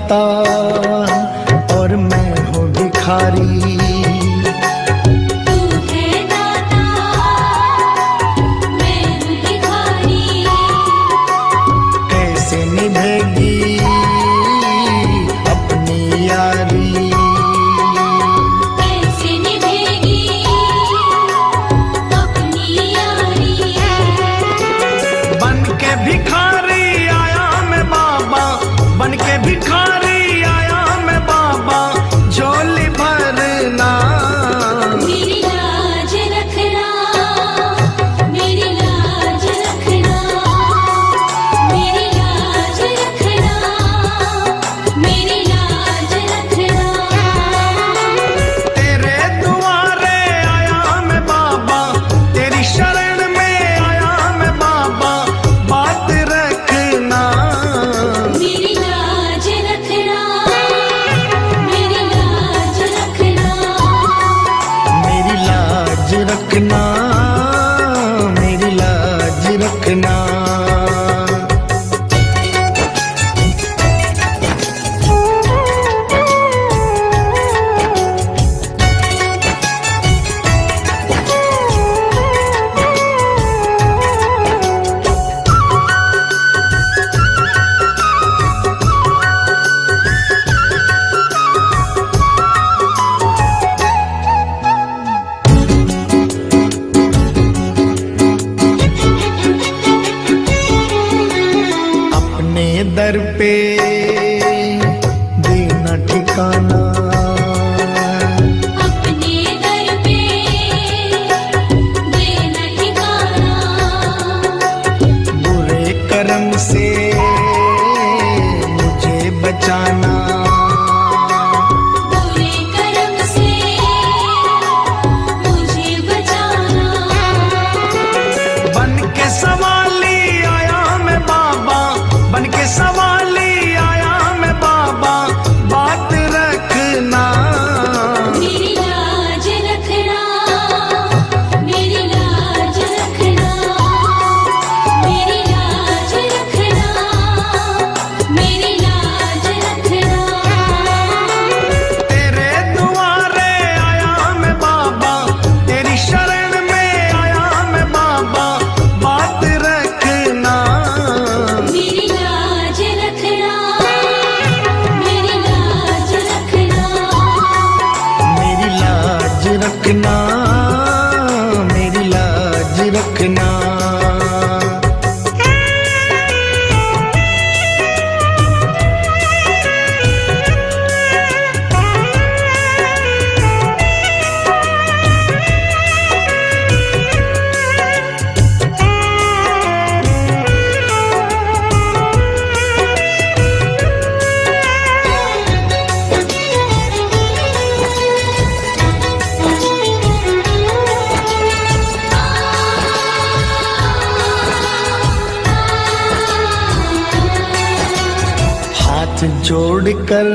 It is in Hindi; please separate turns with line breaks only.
दाता और मैं हूँ भिखारी।
तू है दाता, मैं हूँ भिखारी।
कैसे निभेगी अपनी यारी,
कैसे निभेगी अपनी यारी।
बन के भिखारी आया मैं बाबा, बन के भिखारी आया मैं बाबा, झोली भरना
मेरी लाज रखना, मेरी लाज रखना, मेरी लाज रखना, मेरी लाज रखना।
तेरे दुआरे आया मैं बाबा, तेरी शरण में आया मैं बाबा, बात रखना
मेरी लाज रखना, मेरी लाज रखना।
मेरी लाज रखना, मेरी लाज रखना। अपने दर पे देना ठिकाना,
अपने दर पे देना ठिकाना।
बुरे कर्म से मुझे बचाना,
बुरे कर्म से मुझे बचाना।
बन के सवाली आया मैं बाबा, बन के सवाली आया मैं बाबा, बात रखना
मेरी लाज रखना, मेरी लाज रखना, मेरी लाज रखना, मेरी लाज रखना।
तेरे दुआरे आया मैं बाबा, तेरी शरण में आया मैं बाबा, बात रखना
मेरी लाज रखना, मेरी लाज रखना।
मेरी लाज रखना, मेरी लाज रखना। हाथ जोड़कर